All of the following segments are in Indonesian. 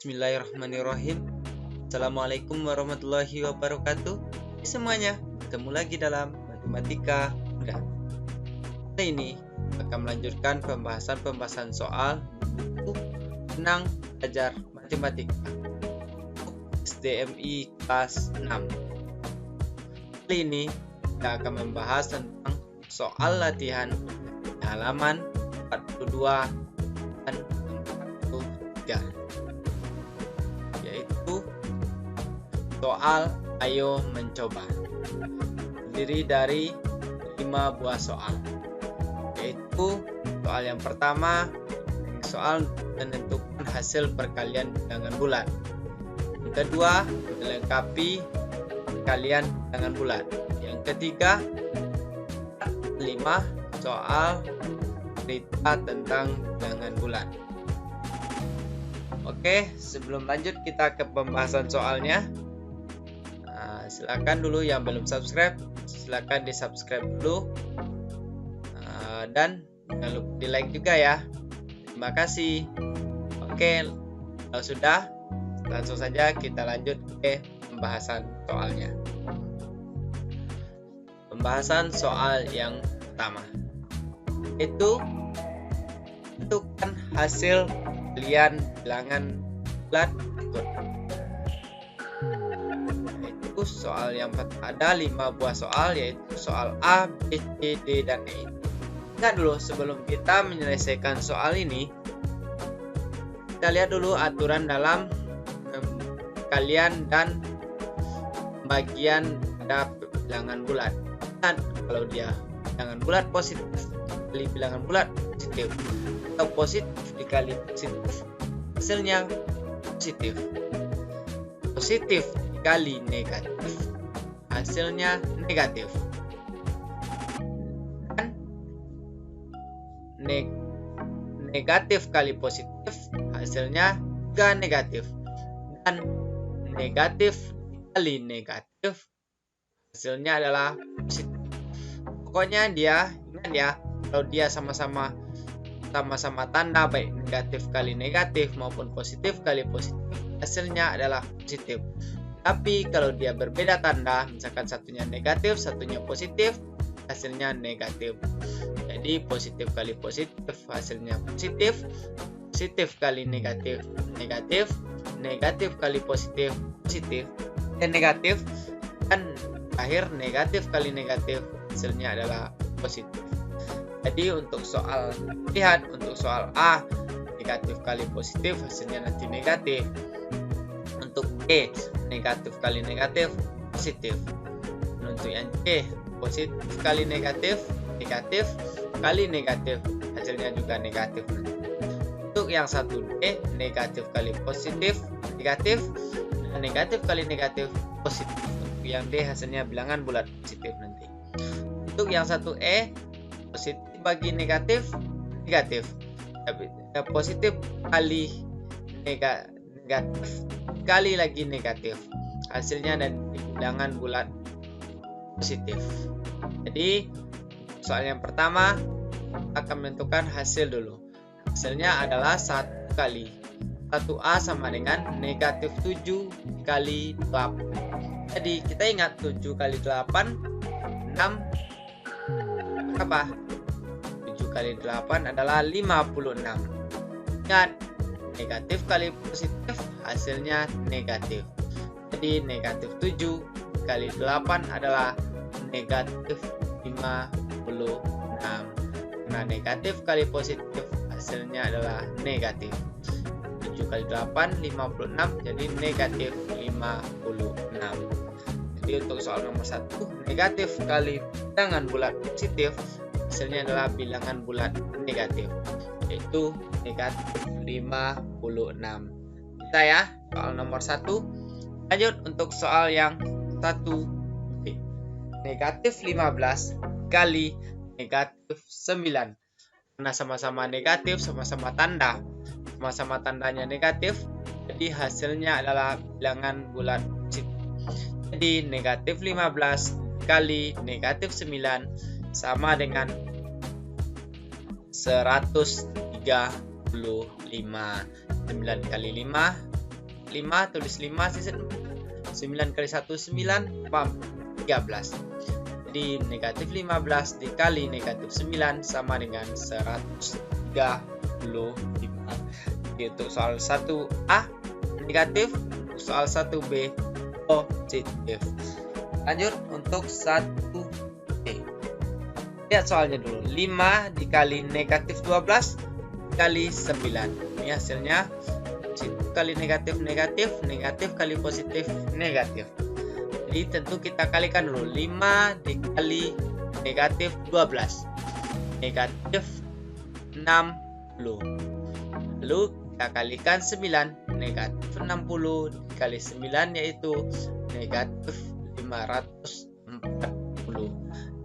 Bismillahirrahmanirrahim. Assalamualaikum warahmatullahi wabarakatuh. Semuanya, bertemu lagi dalam matematika mudah. Kali ini akan melanjutkan pembahasan soal buku Senang Belajar Matematika SDMI kelas 6. Kali ini kita akan membahas tentang soal latihan halaman 42 dan 43, yaitu soal ayo mencoba. Terdiri dari 5 buah soal, yaitu soal yang pertama, soal menentukan hasil perkalian bilangan bulat. Yang kedua, melengkapi perkalian bilangan bulat. Yang ketiga, 5 soal cerita tentang bilangan bulat. Oke, sebelum lanjut kita ke pembahasan soalnya, silakan dulu yang belum subscribe, silakan di subscribe dulu, dan jangan lupa di like juga ya. Terima kasih. Oke, kalau sudah, langsung saja kita lanjut ke pembahasan soalnya. Pembahasan soal yang pertama, itu tentukan hasil perkalian bilangan bulat berikut. Itu soal yang ada 5 buah soal, yaitu soal A, B, C, D, dan E. Ingat dulu, sebelum kita menyelesaikan soal ini, kita lihat dulu aturan dalam perkalian dan pembagian pada bilangan bulat. Dan kalau dia bilangan bulat positif dikali bilangan bulat positif, atau positif dikali positif, hasilnya positif. Positif dikali negatif, hasilnya negatif. Dan negatif kali positif, hasilnya juga negatif. Dan negatif kali negatif, hasilnya adalah positif. Pokoknya dia, ingat ya, kalau dia sama-sama tanda, baik negatif kali negatif maupun positif kali positif, hasilnya adalah positif. Tapi kalau dia berbeda tanda, misalkan satunya negatif, satunya positif, hasilnya negatif. Jadi positif kali positif, hasilnya positif. Positif kali negatif, negatif. Negatif kali positif, positif. Dan negatif. Dan akhir negatif kali negatif, hasilnya adalah positif. Jadi untuk soal, lihat untuk soal A, negatif kali positif, hasilnya nanti negatif. Untuk B, negatif kali negatif, positif. Dan untuk yang C, positif kali negatif, negatif kali negatif, hasilnya juga negatif. Untuk yang 1D, negatif kali positif, negatif. Dan negatif kali negatif, positif. Untuk yang D, hasilnya bilangan bulat positif nanti. Untuk yang 1E, positif bagi negatif, negatif. Positif kali negatif kali lagi negatif, hasilnya dan bilangan bulat positif. Jadi soal yang pertama akan menentukan hasil dulu. Hasilnya adalah 1 kali 1A sama dengan negatif 7 kali 8. Jadi kita ingat 7 kali 8 6 apa? 7 kali 8 adalah 56. Ingat, negatif kali positif, hasilnya negatif. Jadi negatif 7 kali 8 adalah negatif 56. Nah, negatif kali positif, hasilnya adalah negatif. 7 kali 8, 56, jadi negatif 56. Jadi untuk soal nomor 1, negatif kali bilangan bulat positif, hasilnya adalah bilangan bulat negatif, yaitu negatif 56. Kita ya, soal nomor 1. Lanjut untuk soal yang 1B. Negatif 15 kali negatif 9. Karena sama-sama negatif, sama-sama tanda. Sama-sama tandanya negatif, jadi hasilnya adalah bilangan bulat positif. Jadi negatif 15 kali negatif 9 sama dengan 135. 9 kali 5 5, tulis 5 sisa 9 kali 1 9, 13. Jadi negatif 15 dikali negatif 9 sama dengan 135. Jadi untuk soal 1A negatif, untuk soal 1B positif. Lanjut untuk 1B. Lihat soalnya dulu. 5 dikali negatif 12 kali 9. Ini hasilnya positif kali negatif, negatif kali positif, negatif. Jadi tentu kita kalikan dulu. 5 dikali negatif 12 negatif 60. Lalu kita kalikan 9, negatif 60 dikali 9 yaitu negatif 540.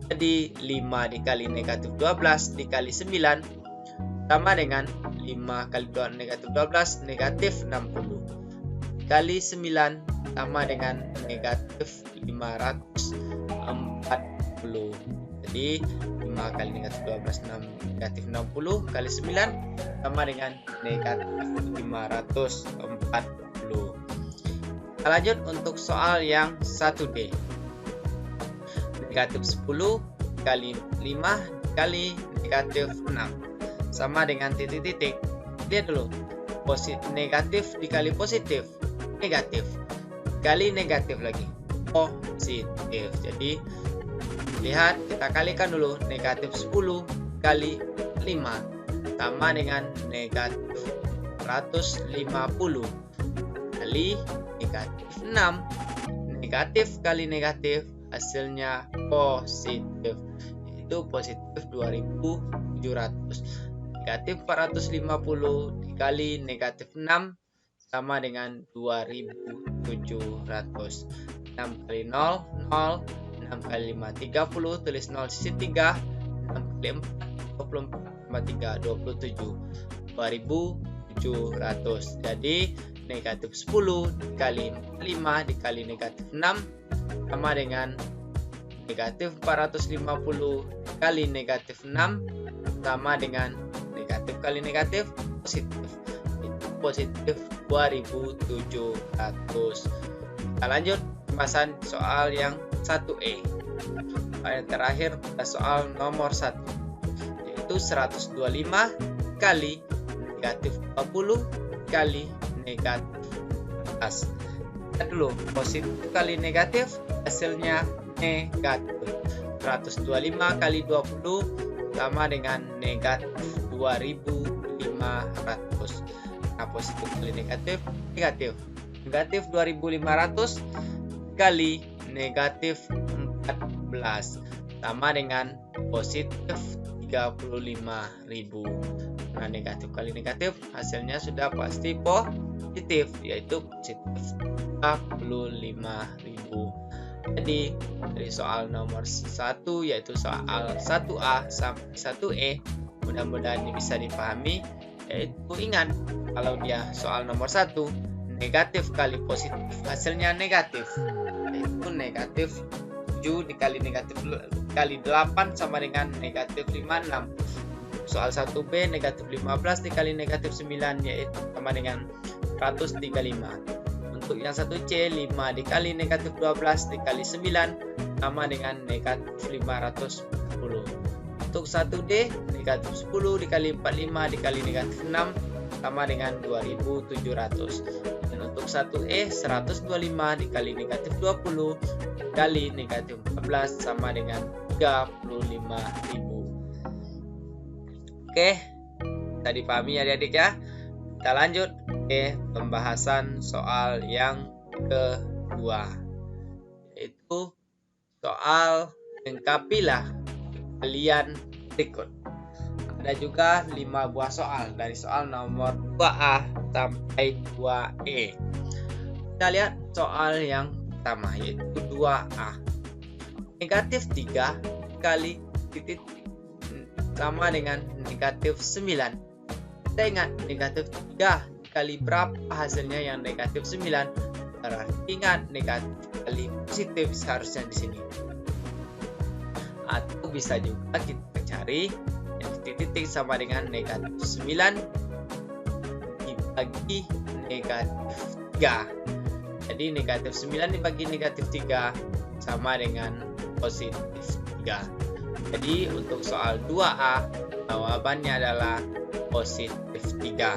Jadi 5 dikali negatif 12 dikali 9 sama dengan 5 kali 2 negatif 12 negatif 60 dikali 9 sama dengan negatif 540. Jadi 5 kali negatif 12 negatif 60 kali 9 sama dengan negatif 540. Kita lanjut untuk soal yang 1D. Negatif 10 kali 5 kali negatif 6 sama dengan titik-titik. Lihat dulu. Negatif dikali positif, negatif. Kali negatif lagi, positif. Jadi lihat, kita kalikan dulu. Negatif 10 kali 5 sama dengan negatif 150 kali negatif 6. Negatif kali negatif hasilnya positif, yaitu positif 2700. Negatif 450 dikali negatif 6 sama dengan 2700. 6 kali 0, 0. 6 kali 5, 30. Tulis 0 sisi 3. 6 kali 4, 24. 3, 27. 2700. Jadi negatif 10 dikali 5 dikali negatif 6 sama dengan negatif 450 kali negatif 6 sama dengan negatif kali negatif positif. Itu positif 2700. Kita lanjut pembahasan soal yang 1E. Yang terakhir pada soal nomor 1, yaitu 125 kali negatif 20 kali negatif 14. Lihat dulu, positif kali negatif hasilnya negatif. 125 kali 20 sama dengan negatif 2500. Nah, positif kali negatif, negatif. Negatif 2500 kali negatif 14 sama dengan positif 35.000. Nah, negatif kali negatif hasilnya sudah pasti positif, yaitu positif 35.000. Jadi dari soal nomor 1 yaitu soal 1A sampai 1E, mudah-mudahan ini bisa dipahami. Yaitu ingat, kalau dia soal nomor 1 negatif kali positif hasilnya negatif, yaitu negatif 7 dikali negatif kali 8 sama dengan negatif 56. Soal 1B negatif 15 dikali negatif 9 yaitu sama dengan 135. Untuk yang 1C 5 dikali negatif 12 dikali 9 sama dengan negatif 510. Untuk 1D negatif 10 dikali 45 dikali negatif 6 sama dengan 2700. Dan untuk 1E 125 dikali negatif 20 dikali negatif 14 sama dengan 35.000. Oke, kita dipahami ya adik-adik ya. Kita lanjut ke pembahasan soal yang kedua, yaitu soal lengkapilah kalian berikut. Ada juga 5 buah soal dari soal nomor 2A sampai 2E. Kita lihat soal yang pertama, yaitu 2A. Negatif 3 kali titik sama dengan negatif 9. Kita ingat, negatif 3 kali berapa hasilnya yang negatif 9. Berarti ingat, negatif kali positif seharusnya di sini. Atau bisa juga kita cari yang titik sama dengan negatif 9 dibagi negatif 3. Jadi negatif 9 dibagi negatif 3 sama dengan positif 3. Jadi untuk soal 2A jawabannya adalah positif 3.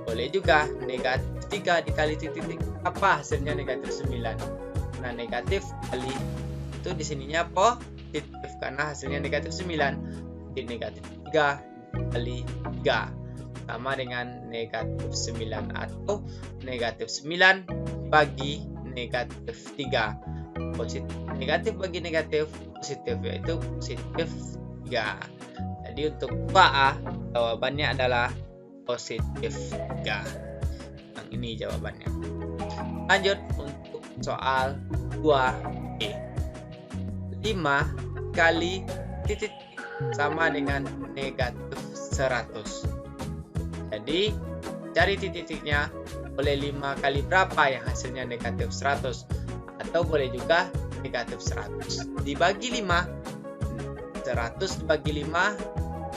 Boleh juga negatif 3 dikali titik apa hasilnya negatif 9. Nah, negatif kali itu di sininya positif karena hasilnya negatif 9. Jadi negatif 3 kali 3 sama dengan negatif 9 atau negatif 9 bagi negatif 3. Negatif bagi negatif positif, yaitu positif 3. Jadi untuk 2A jawabannya adalah positif 3. Yang ini jawabannya. Lanjut untuk soal 2B. 5 kali titik sama dengan negatif 100. Jadi cari titik-titiknya. Boleh 5 kali berapa yang hasilnya negatif 100, atau boleh juga negatif 100 dibagi 5. 100 dibagi 5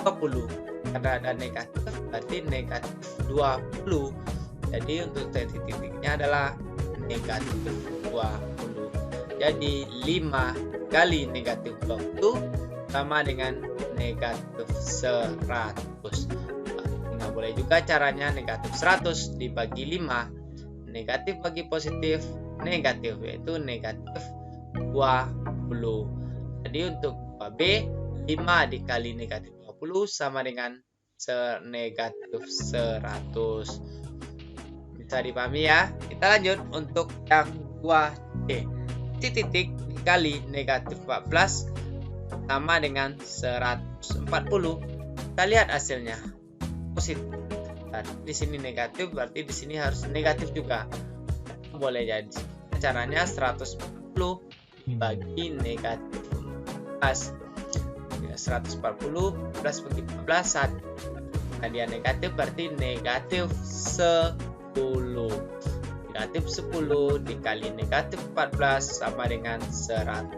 20. Karena ada negatif berarti negatif 20. Jadi untuk titik-titiknya adalah negatif 20. Jadi 5 kali negatif 20 sama dengan negatif 100. Nah, boleh juga caranya negatif 100 dibagi 5. Negatif bagi positif negatif, yaitu negatif 20. Jadi untuk 2B 5 dikali negatif 20 sama dengan negatif 100. Bisa dipahami ya. Kita lanjut untuk yang 2D. Titik dikali negatif 14 sama dengan 140. Kita lihat hasilnya positif. Di sini negatif berarti di sini harus negatif juga. Boleh jadi caranya 140 dibagi negatif 14. 140 plus bagi 14 1. Nah, dia negatif berarti negatif 10. Negatif 10 dikali negatif 14 sama dengan 140.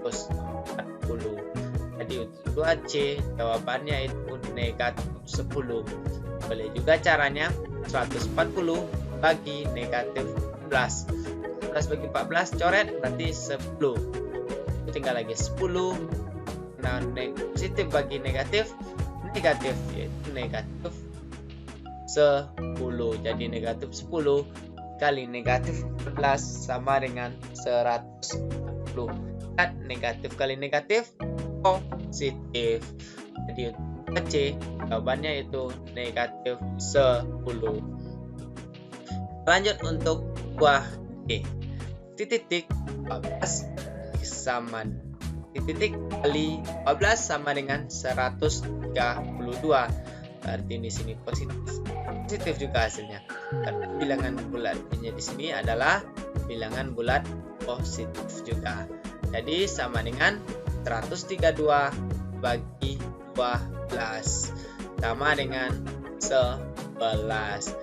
Jadi untuk 2C jawabannya itu negatif 10. Boleh juga caranya 140 bagi negatif 14. 14 bagi 14 coret berarti 10. Tinggal lagi 10. Nah, positif bagi negatif yaitu negatif 10. Jadi negatif 10 kali negatif 14 sama dengan 140. Dan negatif kali negatif positif. Jadi C jawabannya itu negatif 10. Lanjut untuk buah D. Titik 14 sama titik kali 14 sama dengan 132. Berarti di sini positif juga hasilnya. Karena bilangan bulatnya di sini adalah bilangan bulat positif juga. Jadi sama dengan 132 bagi 12 sama dengan 11.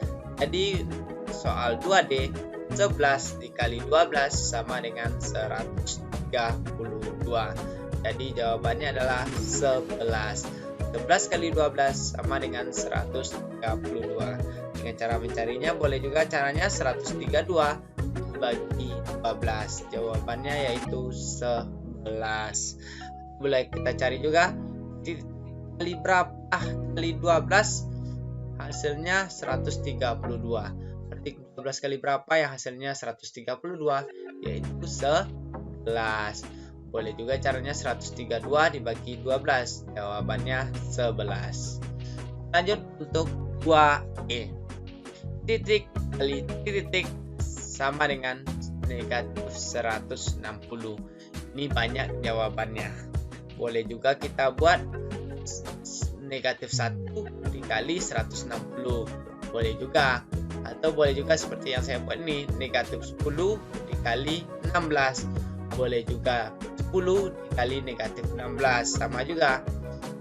Jadi soal 2D 11 dikali 12 sama dengan 132. Jadi jawabannya adalah 11. 11 kali 12 sama dengan 132. Dengan cara mencarinya boleh juga caranya 132 bagi 12. Jawabannya yaitu 11. Boleh kita cari juga kali berapa kali 12 hasilnya 132. Berarti 12 kali berapa yang hasilnya 132, yaitu 11. Boleh juga caranya 132 dibagi 12. Jawabannya 11. Lanjut untuk 2E. Titik kali titik sama dengan negatif 160. Ini banyak jawabannya. Boleh juga kita buat negatif 1 dikali 160. Boleh juga. Atau boleh juga seperti yang saya buat ini, negatif 10 dikali 16. Boleh juga 10 dikali negatif 16. Sama juga.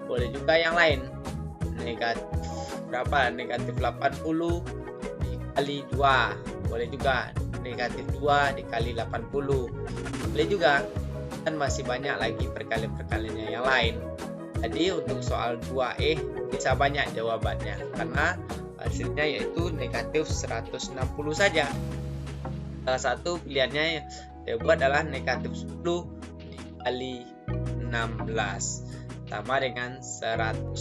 Boleh juga yang lain. Negatif berapa? Negatif 80 dikali 2. Boleh juga negatif 2 dikali 80. Boleh juga. Dan masih banyak lagi perkalian-perkaliannya yang lain. Jadi untuk soal 2E bisa banyak jawabannya karena hasilnya yaitu negatif 160 saja. Salah satu pilihannya yang saya buat adalah negatif 10 dikali 16 sama dengan 160.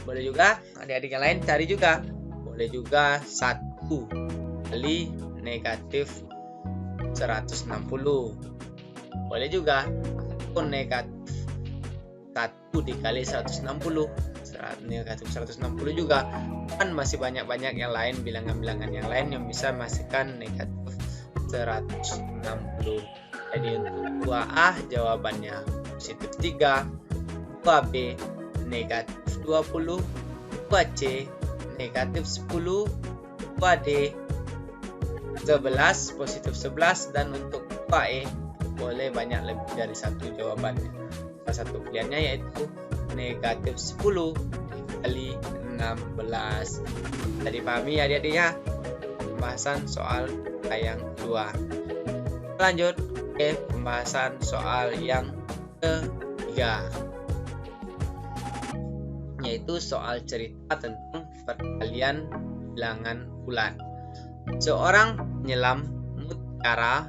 Boleh juga adik-adik yang lain cari juga. Boleh juga 1 kali negatif 160. Boleh juga ataupun negatif 1 dikali 160. Negatif 160 juga. Kan masih banyak-banyak yang lain, bilangan-bilangan yang lain yang bisa menghasilkan negatif 160. Jadi untuk 2A jawabannya positif 3, 2B negatif 20, 2C negatif 10, 2D 11 positif 11, dan untuk 2E boleh banyak lebih dari satu jawabannya. Salah satu pilihannya yaitu negatif 10 dikali 16. Bisa dipahami adik-adik ya pembahasan soal yang kedua. Lanjut ke pembahasan soal yang ketiga, yaitu soal cerita tentang perkalian bilangan bulan. Seorang penyelam mutiara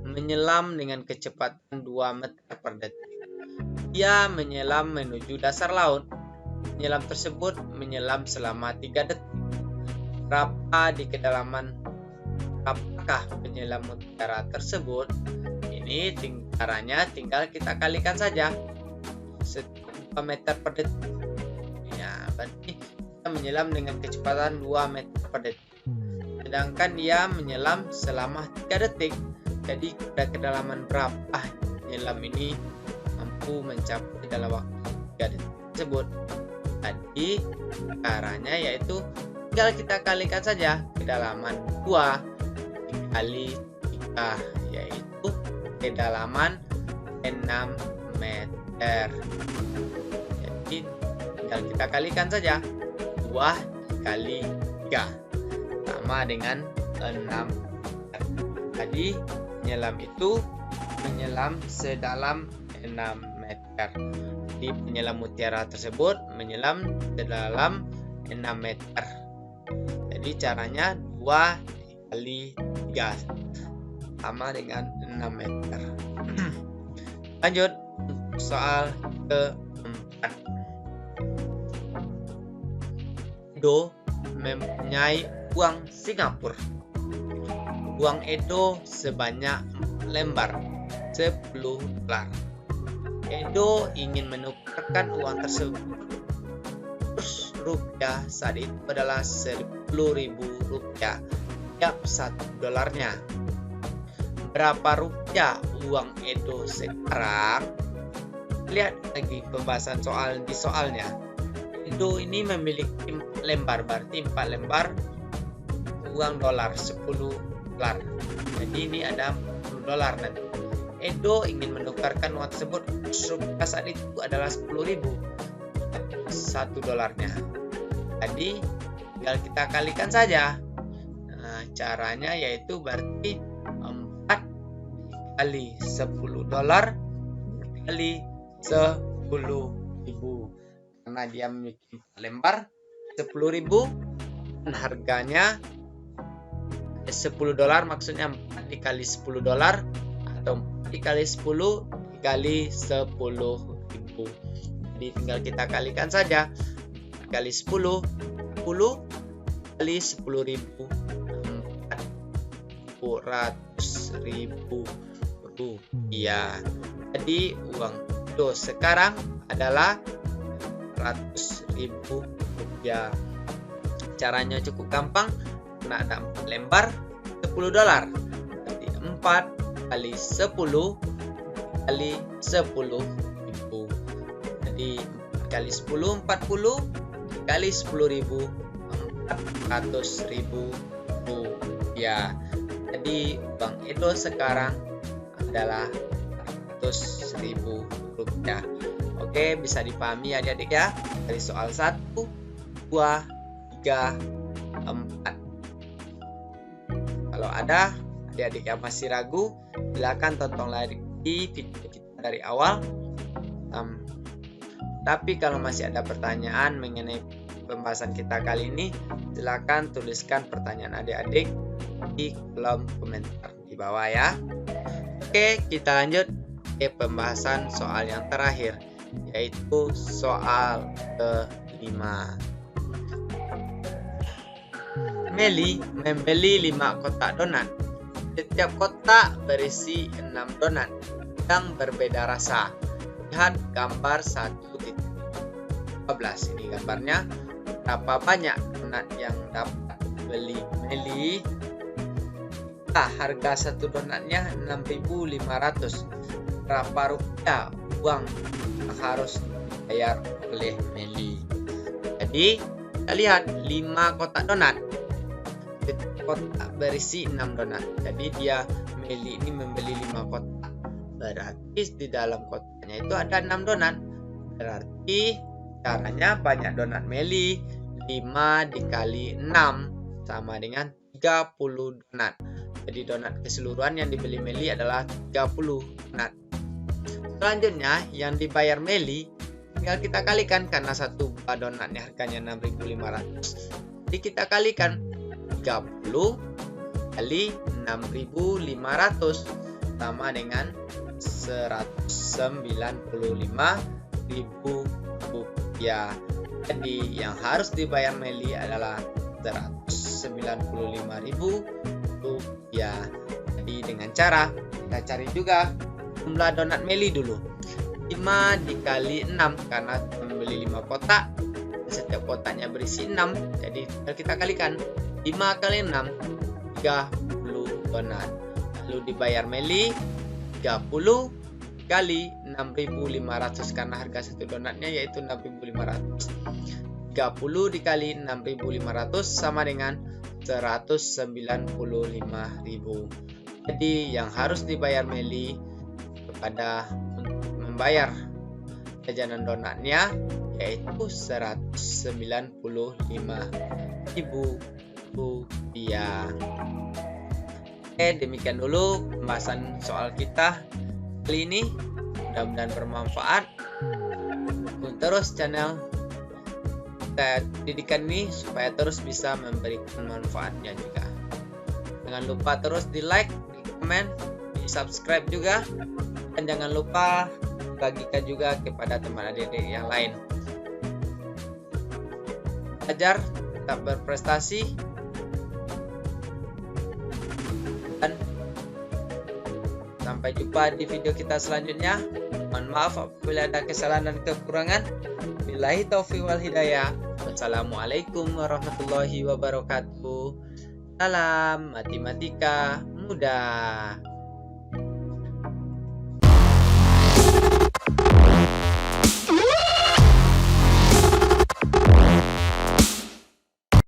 menyelam dengan kecepatan 2 meter per detik. Dia menyelam menuju dasar laut. Penyelam tersebut menyelam selama 3 detik. Berapakah penyelam mutiara tersebut? Ini caranya tinggal kita kalikan saja. 2 meter per detik. Ya, berarti kita menyelam dengan kecepatan 2 meter per detik. Sedangkan dia menyelam selama 3 detik. Jadi kedalaman berapa penyelam ini mampu mencapai dalam waktu 3 detik tersebut? Jadi caranya yaitu tinggal kita kalikan saja kedalaman 2 dikali 3, yaitu kedalaman 6 meter. Jadi tinggal kita kalikan saja 2 dikali 3 sama dengan 6 meter. Jadi penyelam itu menyelam sedalam 6 meter. Jadi penyelam mutiara tersebut menyelam sedalam 6 meter. Jadi caranya 2 dikali 3 sama dengan 6 meter. Lanjut soal keempat. Edo mempunyai uang Singapura. Uang Edo sebanyak 4 lembar, 10 dolar. Edo ingin menukarkan uang tersebut. Kurs rupiah saat itu adalah 10.000 rupiah tiap 1 dolarnya. Berapa rupiah uang Edo sekarang? Lihat lagi pembahasan soal di soalnya. Edo ini memiliki 4 lembar, berarti 4 lembar uang dolar 10 dolar. Jadi ini ada 10 dolar nanti. Edo ingin menukarkan uang tersebut. Rupiah saat itu adalah 10.000 1 dolarnya. Jadi tinggal kita kalikan saja. Nah, caranya yaitu berarti 4 kali 10 dolar kali 10.000. Karena dia memiliki 4 lembar 10.000 dan harganya 10 dolar, maksudnya 4 dikali 10 dolar atau 4 dikali 10 dikali 10.000. Jadi tinggal kita kalikan saja. 4 kali 10 kali 10.000 400.000 rupiah. Jadi uang Edo sekarang adalah 100.000 rupiah. Caranya cukup gampang. Karena ada 4 lembar 10 dolar. Jadi 4 kali 10 kali 10.000. Jadi 4 kali 10 40 kali 10.000 400.000 rupiah. Jadi uang Edo sekarang adalah 100.000 rupiah. Oke, bisa dipahami adik-adik ya dari soal 1, 2, 3, 4. Kalau ada adik-adik yang masih ragu, silakan tonton lagi video kita dari awal. Tapi kalau masih ada pertanyaan mengenai pembahasan kita kali ini, silakan tuliskan pertanyaan adik-adik di kolom komentar di bawah ya. Oke, kita lanjut ke pembahasan soal yang terakhir, yaitu soal kelima. Meli membeli 5 kotak donat. Setiap kotak berisi 6 donat yang berbeda rasa. Lihat gambar 1.15. Ini gambarnya. Berapa banyak donat yang dapat beli Meli? Harga satu donatnya 6.500. Berapa rupiah uang yang harus dibayar oleh Meli? Jadi kita lihat 5 kotak donat. Kotak berisi 6 donat. Jadi Meli ini membeli 5 kotak. Berarti di dalam kotaknya itu ada 6 donat. Berarti caranya banyak donat Meli. 5 dikali 6 sama dengan 30 donat. Jadi donat keseluruhan yang dibeli Meli adalah 30 donat. Selanjutnya yang dibayar Meli tinggal kita kalikan, karena satu buah donatnya harganya 6.500. Jadi kita kalikan 30 kali 6.500 sama dengan 195.000 rupiah. Jadi yang harus dibayar Meli adalah 195.000 rupiah. Jadi dengan cara kita cari juga jumlah donat Meli dulu. 5 dikali 6 karena membeli 5 kotak. Setiap kotaknya berisi 6. Jadi kita kalikan 5 kali 6 30 donat. Lalu dibayar Meli 30 kali 6.500 karena harga satu donatnya yaitu 6.500. 30 dikali 6.500 sama dengan 195.000. Jadi yang harus dibayar Meli untuk membayar jajanan donatnya yaitu 195.000 rupiah. Oke, demikian dulu pembahasan soal kita kali ini. Mudah-mudahan bermanfaat. Terus channel pendidikan ini supaya terus bisa memberikan manfaatnya juga. Jangan lupa terus di like, di komen, di subscribe juga, dan jangan lupa bagikan juga kepada teman adik-adik yang lain. Belajar, tetap berprestasi, dan sampai jumpa di video kita selanjutnya. Mohon maaf apabila ada kesalahan dan kekurangan. Billahi taufiq wal hidayah. Wassalamualaikum warahmatullahi wabarakatuh. Salam matematika mudah.